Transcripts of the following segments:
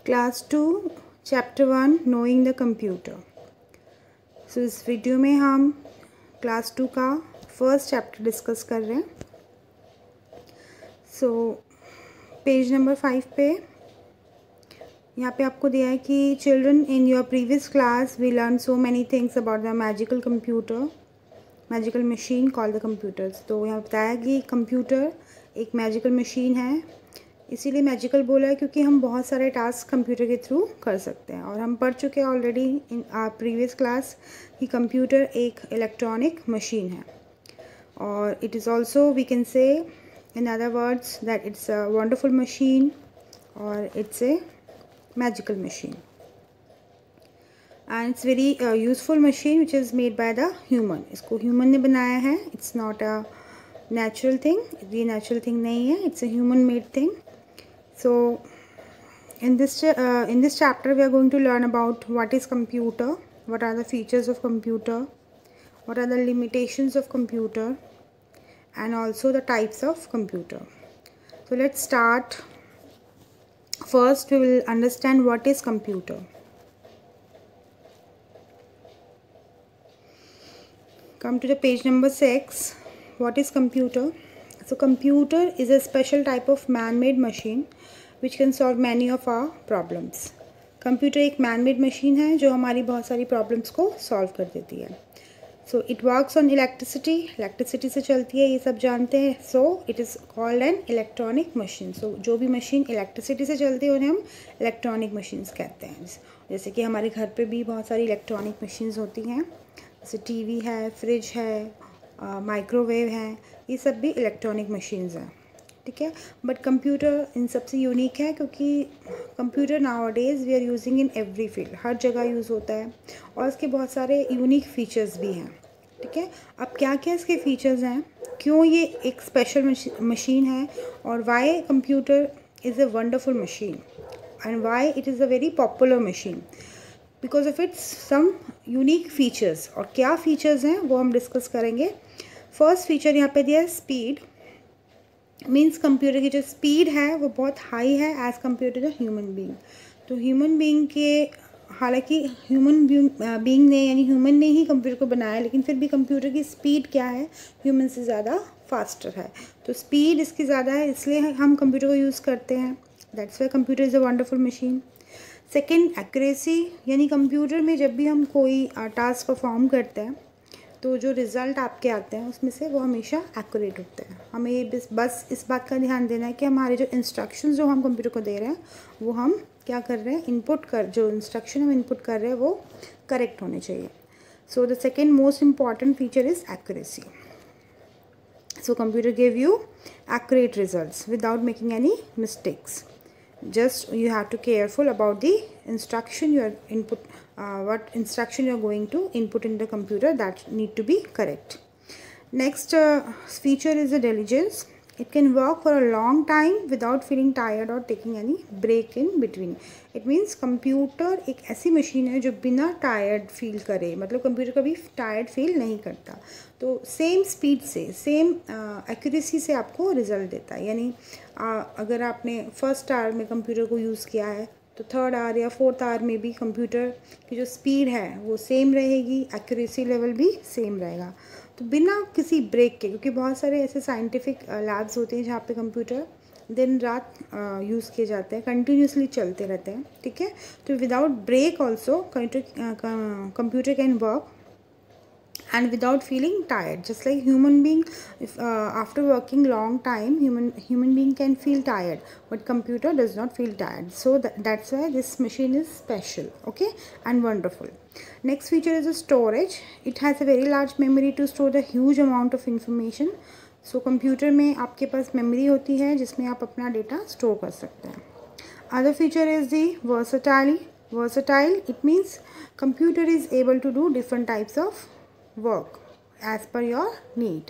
Class 2 chapter 1 knowing the computer. So इस video में हम क्लास 2 का फर्स्ट चैप्टर डिस्कस कर रहे हैं। सो पेज नंबर 5 पे यहाँ पे आपको दिया है कि children in your previous class we learn so many things about the magical computer, magical machine called the computers. तो यहाँ बताया कि कंप्यूटर एक मैजिकल मशीन है, इसीलिए मैजिकल बोला है क्योंकि हम बहुत सारे टास्क कंप्यूटर के थ्रू कर सकते हैं। और हम पढ़ चुके हैं already in our previous class कि कंप्यूटर एक इलेक्ट्रॉनिक मशीन है और it is also we can say in other words that it's a wonderful machine और it's a magical machine and it's very useful machine which is made by the human. इसको human ने बनाया है, it's not a natural thing, ये natural thing नहीं है, it's a human made thing. So in this chapter we are going to learn about what is computer, what are the features of computer, what are the limitations of computer, and also the types of computer. So let's start. First we will understand what is computer. Come to the page number 6. What is computer? So computer is a special type of man-made machine which can solve many of our problems. Computer एक man-made machine है जो हमारी बहुत सारी problems को solve कर देती है। So it works on electricity, electricity से चलती है, ये सब जानते हैं। So it is called an electronic machine. So जो भी मशीन इलेक्ट्रिसिटी से चलती है उन्हें हम इलेक्ट्रॉनिक मशीन्स कहते हैं। जैसे कि हमारे घर पे भी बहुत सारी इलेक्ट्रॉनिक मशीन्स होती हैं, जैसे टीवी है, फ्रिज है, माइक्रोवेव हैं, ये सब भी इलेक्ट्रॉनिक मशीन्स हैं, ठीक है। बट कंप्यूटर इन सबसे यूनिक है क्योंकि computer nowadays we are using in every field, हर जगह यूज़ होता है और इसके बहुत सारे यूनिक फीचर्स भी हैं, ठीक है। अब क्या क्या इसके फीचर्स हैं, क्यों ये एक स्पेशल मशीन है और why computer is a wonderful machine and why it is a very popular machine because of its some unique features. और क्या फीचर्स हैं वो हम डिस्कस करेंगे। फर्स्ट फीचर यहाँ पे दिया है स्पीड। मीन्स कंप्यूटर की जो स्पीड है वो बहुत हाई है as compare to the human being. तो ह्यूमन बीइंग के, हालांकि ह्यूमन बीइंग ने यानी ह्यूमन ने ही कंप्यूटर को बनाया, लेकिन फिर भी कंप्यूटर की स्पीड क्या है, ह्यूमन से ज़्यादा फास्टर है। तो स्पीड इसकी ज़्यादा है, इसलिए हम कंप्यूटर को यूज़ करते हैं। That's why computer is a wonderful machine. Second, accuracy, यानी कंप्यूटर में जब भी हम कोई टास्क परफॉर्म करते हैं तो जो रिज़ल्ट आपके आते हैं उसमें से वो हमेशा एक्यूरेट होते हैं। हमें बस इस बात का ध्यान देना है कि हमारे जो इंस्ट्रक्शंस जो हम कंप्यूटर को दे रहे हैं वो हम क्या कर रहे हैं, जो इंस्ट्रक्शन हम इनपुट कर रहे हैं वो करेक्ट होने चाहिए। So the second most important feature is accuracy. So computer give you accurate results without making any mistakes. Just you have to careful about the instruction you are input, what instruction you are going to input in the computer, that need to be correct. Next feature is the diligence. It can work for a long time without feeling tired or taking any break in between. It means computer एक ऐसी machine है जो बिना tired feel करे, मतलब computer कभी tired feel नहीं करता। तो सेम स्पीड से, सेम एक्यूरेसी से आपको रिज़ल्ट देता है। यानी अगर आपने फर्स्ट आवर में कंप्यूटर को यूज़ किया है तो थर्ड आवर या फोर्थ आवर में भी कंप्यूटर की जो स्पीड है वो सेम रहेगी, एक्यूरेसी लेवल भी सेम रहेगा। तो बिना किसी ब्रेक के, क्योंकि बहुत सारे ऐसे साइंटिफिक लैब्स होते हैं जहाँ पे कंप्यूटर दिन रात यूज़ किए जाते हैं, कंटिन्यूसली चलते रहते हैं, ठीक है। तो without break also computer can work and without feeling tired, just like human being. If after working long time human being can feel tired, but computer does not feel tired. So that's why this machine is special, okay, and wonderful. Next feature is the storage. It has a very large memory to store the huge amount of information. So computer में आपके पास memory होती है जिसमें आप अपना data store कर सकते हैं. Other feature is the versatile. It means computer is able to do different types of work as per your need.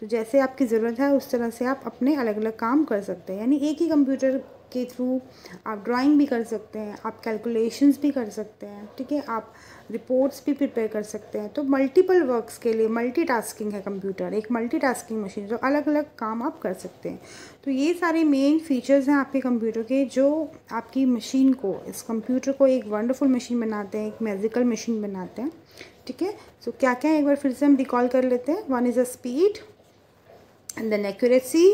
तो जैसे आपकी ज़रूरत है उस तरह से आप अपने अलग अलग काम कर सकते हैं। यानी एक ही कंप्यूटर के थ्रू आप ड्राइंग भी कर सकते हैं, आप कैलकुलेशंस भी कर सकते हैं, ठीक है, आप रिपोर्ट्स भी प्रिपेयर कर सकते हैं। तो मल्टीपल वर्क्स के लिए मल्टीटास्किंग है कंप्यूटर, एक मल्टीटास्किंग मशीन, जो अलग अलग काम आप कर सकते हैं। तो ये सारे मेन फीचर्स हैं आपके कंप्यूटर के, जो आपकी मशीन को, इस कंप्यूटर को एक वंडरफुल मशीन बनाते हैं, एक मैजिकल मशीन बनाते हैं, ठीक है। सो क्या क्या एक बार फिर से हम रिकॉल कर लेते हैं। One is a speed, and then accuracy,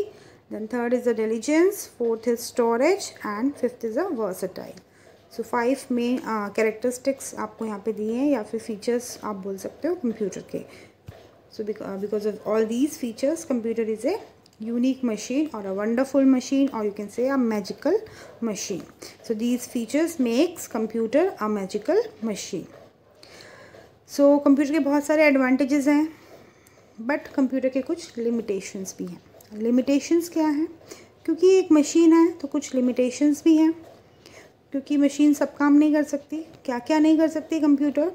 then third is the diligence, fourth is storage, and fifth is a versatile. So 5 main characteristics आपको यहाँ पे दिए हैं, या फिर features आप बोल सकते हो कंप्यूटर के। So because of all these features, computer is a unique machine or a wonderful machine, or you can say a magical machine. So these features makes computer a magical machine. So computer के बहुत सारे advantages हैं, but computer के कुछ limitations भी हैं। Limitations क्या हैं? क्योंकि एक मशीन है तो कुछ लिमिटेशंस भी हैं, क्योंकि मशीन सब काम नहीं कर सकती। क्या क्या नहीं कर सकती कंप्यूटर?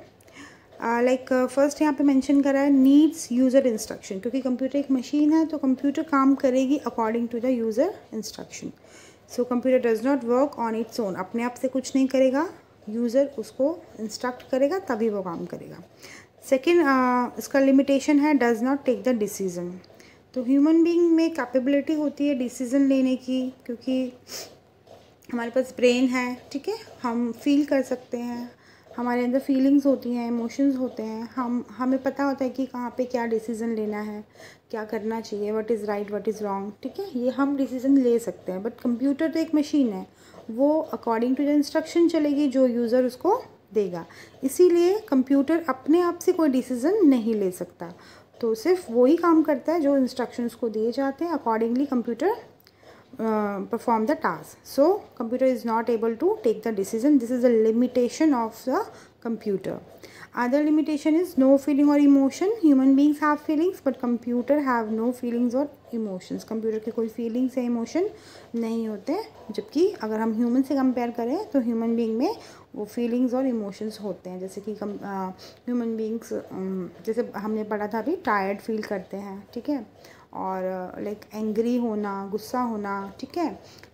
लाइक फर्स्ट यहाँ पे मेंशन करा है, नीड्स यूज़र इंस्ट्रक्शन, क्योंकि कंप्यूटर एक मशीन है तो कंप्यूटर काम करेगी according to the user instruction. So computer does not work on its own, अपने आप से कुछ नहीं करेगा, यूज़र उसको इंस्ट्रक्ट करेगा तभी वो काम करेगा। सेकेंड इसका लिमिटेशन है, does not take the decision. तो ह्यूमन बीइंग में कैपेबिलिटी होती है डिसीज़न लेने की, क्योंकि हमारे पास ब्रेन है, ठीक है, हम फील कर सकते हैं, हमारे अंदर फीलिंग्स होती हैं, इमोशंस होते हैं, हमें पता होता है कि कहाँ पे क्या डिसीज़न लेना है, क्या करना चाहिए, what is right what is wrong, ठीक है, ये हम डिसीज़न ले सकते हैं। बट कंप्यूटर तो एक मशीन है, वो अकॉर्डिंग टू द इंस्ट्रक्शन चलेगी जो यूज़र उसको देगा। इसीलिए कंप्यूटर अपने आप से कोई डिसीज़न नहीं ले सकता, तो सिर्फ वही काम करता है जो इंस्ट्रक्शन उसको दिए जाते हैं। Accordingly computer perform the task. So computer is not able to take the decision. This is a limitation of the computer. Other limitation is no feeling or emotion. Human beings have feelings but computer have no feelings or emotions. Computer के कोई feelings या emotion नहीं होते, जबकि अगर हम human से compare करें तो human being में वो feelings और emotions होते हैं। जैसे कि human beings जैसे हमने पढ़ा था अभी, tired feel करते हैं, ठीक है, और लाइक एंग्री होना, गुस्सा होना, ठीक है,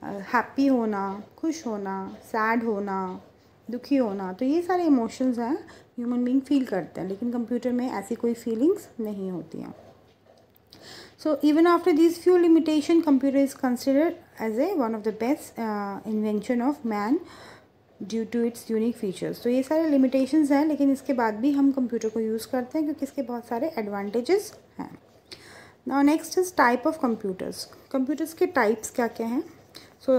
हैप्पी होना, खुश होना, सैड होना, दुखी होना, तो ये सारे इमोशंस हैं ह्यूमन बीइंग फील करते हैं, लेकिन कंप्यूटर में ऐसी कोई फीलिंग्स नहीं होती हैं। So even after this few limitation, computer is considered as a one of the best invention of man due to its unique features. तो ये सारे लिमिटेशंस हैं, लेकिन इसके बाद भी हम कंप्यूटर को यूज़ करते हैं क्योंकि इसके बहुत सारे एडवांटेजेस हैं। Now next is type of computers. Computers के टाइप्स क्या क्या हैं? सो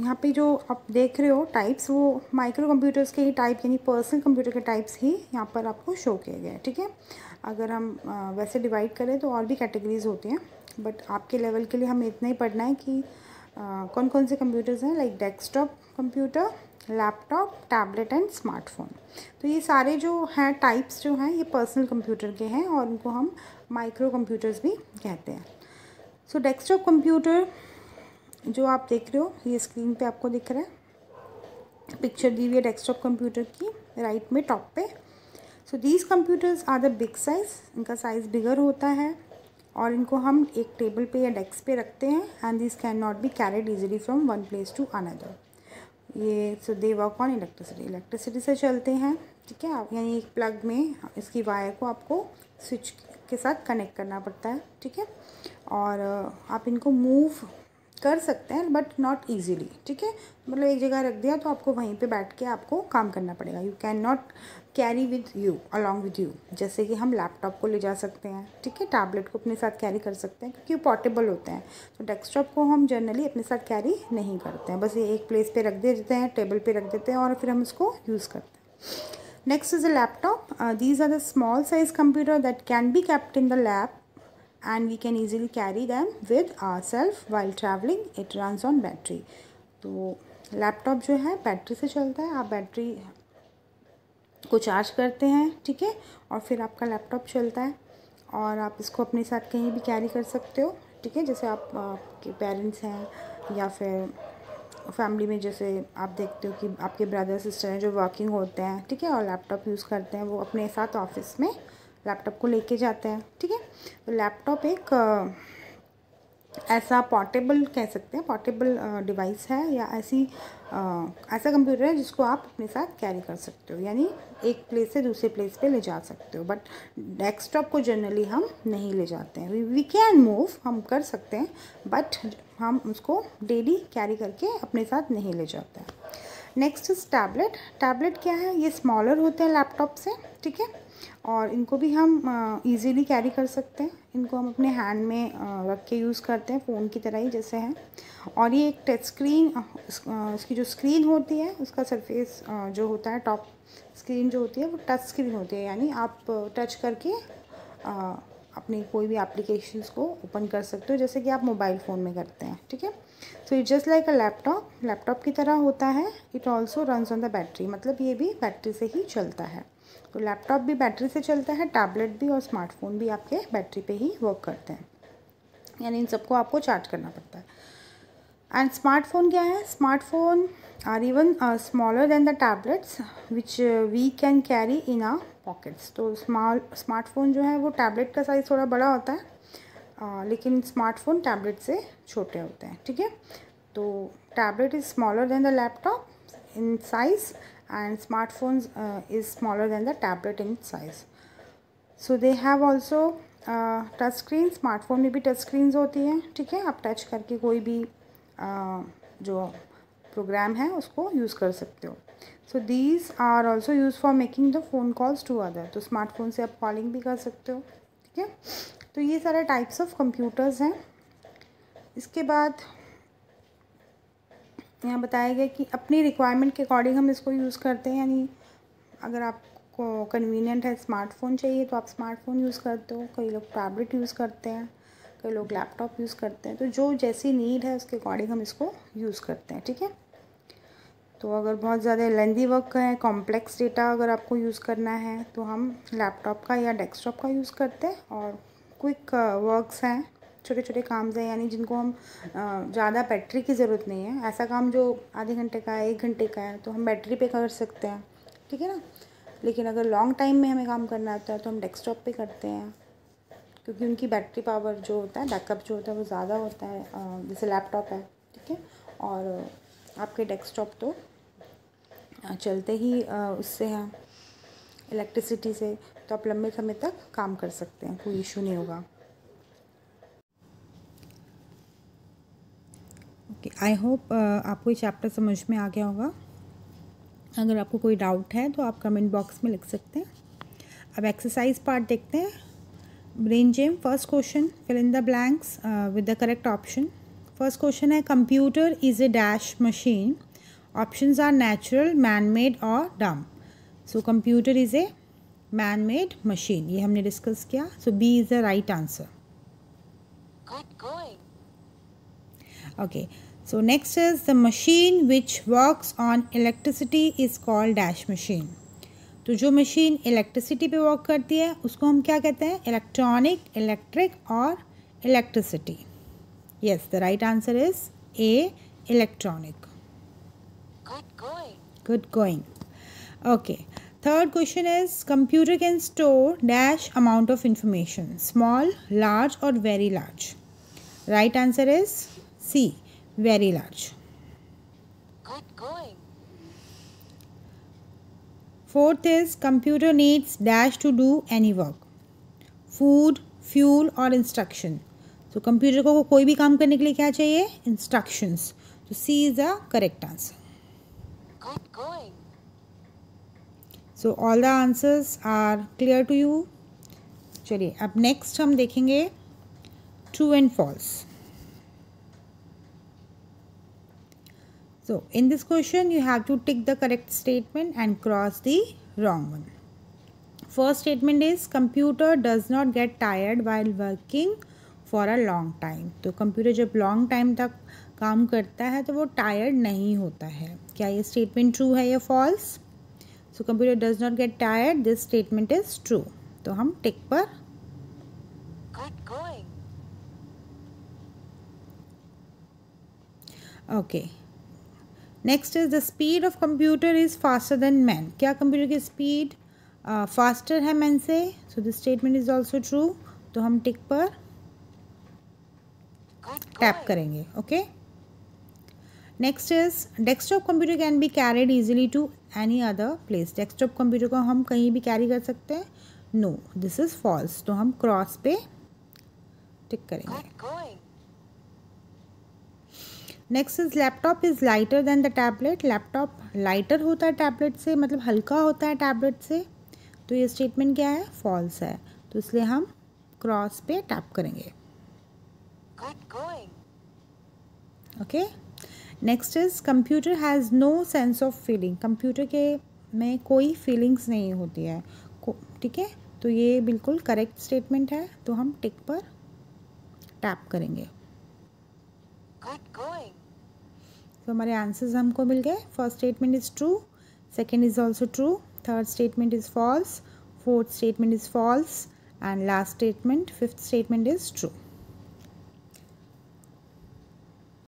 यहाँ पे जो आप देख रहे हो टाइप्स, वो माइक्रो कंप्यूटर्स के ही टाइप यानी पर्सनल कंप्यूटर के टाइप्स ही यहाँ पर आपको शो किए गए हैं, ठीक है। अगर हम वैसे डिवाइड करें तो और भी कैटेगरीज होती हैं, बट आपके लेवल के लिए हमें इतना ही पढ़ना है कि कौन कौन से कंप्यूटर्स हैं, like desktop computer, laptop, tablet and smartphone. तो ये सारे जो हैं टाइप्स जो हैं ये पर्सनल कंप्यूटर के हैं और उनको हम माइक्रो कंप्यूटर्स भी कहते हैं। सो डेस्कटॉप कंप्यूटर जो आप देख रहे हो, ये स्क्रीन पे आपको दिख रहा है, पिक्चर दी हुई है डेस्कटॉप कंप्यूटर की राइट में टॉप पे। So these computers are the big size, इनका साइज़ बिगर होता है और इनको हम एक टेबल पे या डेस्क पे रखते हैं, and this can not be carried easily from one place to another. ये so they work on electricity से चलते हैं, ठीक है, आप यानी एक प्लग में इसकी वायर को आपको स्विच के साथ कनेक्ट करना पड़ता है, ठीक है, और आप इनको मूव कर सकते हैं बट नॉट ईजीली, ठीक है, मतलब एक जगह रख दिया तो आपको वहीं पे बैठ के आपको काम करना पड़ेगा। You can not carry with you along with you, जैसे कि हम लैपटॉप को ले जा सकते हैं, ठीक है, टैबलेट को अपने साथ कैरी कर सकते हैं क्योंकि वो पोर्टेबल होते हैं। तो डेस्कटॉप को हम जनरली अपने साथ कैरी नहीं करते हैं, बस ये एक प्लेस पे रख देते हैं, टेबल पे रख देते हैं और फिर हम उसको यूज़ करते हैं। Next is a laptop. These are the small size computer that can be kept in the lab and we can easily carry them with ourselves while traveling. It runs on battery. तो laptop जो है battery से चलता है, आप battery को charge करते हैं, ठीक है, और फिर आपका लैपटॉप चलता है और आप इसको अपने साथ कहीं भी कैरी कर सकते हो, ठीक है, जैसे आपके पेरेंट्स हैं या फिर फैमिली में जैसे आप देखते हो कि आपके ब्रदर सिस्टर हैं जो वर्किंग होते हैं, ठीक है, और लैपटॉप यूज़ करते हैं, वो अपने साथ ऑफिस में लैपटॉप को लेके जाते हैं, ठीक है। तो लैपटॉप एक ऐसा पोर्टेबल कह सकते हैं, पोर्टेबल डिवाइस है या ऐसा कंप्यूटर है जिसको आप अपने साथ कैरी कर सकते हो, यानी एक प्लेस से दूसरे प्लेस पे ले जा सकते हो। बट डेस्कटॉप को जनरली हम नहीं ले जाते हैं। वी कैन मूव, हम कर सकते हैं, बट हम उसको डेली कैरी करके अपने साथ नहीं ले जाते हैं। Next is tablet. टैबलेट क्या है? ये स्मॉलर होते हैं लैपटॉप से, ठीक है, और इनको भी हम इजीली कैरी कर सकते हैं। इनको हम अपने हैंड में रख के यूज़ करते हैं, फ़ोन की तरह ही जैसे है। और ये एक टच स्क्रीन, इसकी जो स्क्रीन होती है उसका सरफेस जो होता है, टॉप स्क्रीन जो होती है वो टच स्क्रीन होती है, यानी आप टच करके अपनी कोई भी एप्लीकेशंस को ओपन कर सकते हो, जैसे कि आप मोबाइल फ़ोन में करते हैं, ठीक है। So it just like a laptop, laptop की तरह होता है। It also runs on the battery, मतलब ये भी बैटरी से ही चलता है। तो लैपटॉप भी बैटरी से चलता है, टैबलेट भी और स्मार्टफोन भी आपके बैटरी पे ही वर्क करते हैं, यानी इन सबको आपको चार्ज करना पड़ता है। एंड स्मार्टफोन क्या है? Smartphone are even smaller than the tablets which we can carry in our pockets. तो स्मार्टफोन जो है वो टैबलेट का साइज़ थोड़ा बड़ा होता है, लेकिन स्मार्टफोन टैबलेट से छोटे होते हैं, ठीक है। तो tablet is smaller than the laptop in size and smartphones is smaller than the tablet in size. So they have also touch screen. Smartphone में भी टच स्क्रीन्स होती हैं, ठीक है। आप टच करके कोई भी जो प्रोग्राम है उसको यूज़ कर सकते हो। So these are also use for making the phone calls to other. तो स्मार्टफोन से आप कॉलिंग भी कर सकते हो, ठीक है। तो ये सारे टाइप्स ऑफ कंप्यूटर्स हैं। इसके बाद यहाँ बताया गया कि अपनी रिक्वायरमेंट के अकॉर्डिंग हम इसको यूज़ करते हैं, यानी अगर आपको कन्वीनियंट है, स्मार्टफ़ोन चाहिए तो आप स्मार्टफ़ोन यूज़ करते हो, कई लोग टैबलेट यूज़ करते हैं, कई लोग लैपटॉप यूज़ करते हैं। तो जो जैसी नीड है उसके अकॉर्डिंग हम इसको यूज़ करते हैं, ठीक है। तो अगर बहुत ज़्यादा लेंदी वर्क है, कॉम्प्लेक्स डेटा अगर आपको यूज़ करना है तो हम लैपटॉप का या डेस्कटॉप का यूज़ करते हैं। और क्विक वर्क्स हैं, छोटे छोटे काम हैं, यानी जिनको हम ज़्यादा बैटरी की ज़रूरत नहीं है, ऐसा काम जो आधे घंटे का है, 1 घंटे का है, तो हम बैटरी पे कर सकते हैं, ठीक है ना। लेकिन अगर लॉन्ग टाइम में हमें काम करना होता है तो हम डेस्कटॉप पे करते हैं, क्योंकि उनकी बैटरी पावर जो होता है, बैकअप जो होता है वो ज़्यादा होता है, जैसे लैपटॉप है, ठीक है। और आपके डेस्कटॉप तो चलते ही उससे हैं, इलेक्ट्रिसिटी से, तो आप लंबे समय तक काम कर सकते हैं, कोई इशू नहीं होगा। ओके, आई होप आपको ये चैप्टर समझ में आ गया होगा। अगर आपको कोई डाउट है तो आप कमेंट बॉक्स में लिख सकते हैं। अब एक्सरसाइज पार्ट देखते हैं। Brain gem, first question, fill in the blanks with the correct option. First question है computer is a dash machine. Options are natural, man made और dumb. So computer is a man made machine, ये हमने discuss किया। So B is the right answer. Okay, so next is the machine which works on electricity is called dash machine. तो जो machine electricity पे work करती है उसको हम क्या कहते हैं? इलेक्ट्रॉनिक, इलेक्ट्रिक और electricity. Yes, the right answer is A, electronic. Good going. Okay, third question is computer can store dash amount of information, small, large और very large. Right answer is C, very large. Good going. Fourth is computer needs dash to do any work. Food, fuel और instruction. So computer को कोई भी काम करने के लिए क्या चाहिए? Instructions. So C is the correct answer. Good going. So all the answers are clear to you. चलिए अब next हम देखेंगे true and false. So in this question you have to tick the correct statement and cross the wrong one. First statement is computer does not get tired while working for a long time. तो computer जब long time तक काम करता है तो वो tired नहीं होता है। क्या ये स्टेटमेंट ट्रू है या false? So computer does not get tired, this statement is true. तो हम टिक पर okay. Next is the speed of computer is faster than man. क्या कंप्यूटर की स्पीड फास्टर है मैन से? So this statement is also true. तो हम tick पर टैप करेंगे. Okay. Next is desktop computer can be carried easily to any other place. Desktop computer को हम कहीं भी कैरी कर सकते हैं. No, this is false. तो हम क्रॉस पे टिक करेंगे. Next is laptop is lighter than the tablet. Laptop lighter होता है टैबलेट से, मतलब हल्का होता है टैबलेट से. तो ये स्टेटमेंट क्या है? फॉल्स है. तो इसलिए हम क्रॉस पे टैप करेंगे. Okay. Next is computer has no sense of feeling. Computer के में कोई फीलिंग्स नहीं होती है. ठीक है. तो ये बिल्कुल करेक्ट स्टेटमेंट है. तो हम टिक पर टैप करेंगे. तो हमारे आंसर्स हमको मिल गए. First statement is true, second is also true, third statement is false, fourth statement is false, and last statement, fifth statement is true.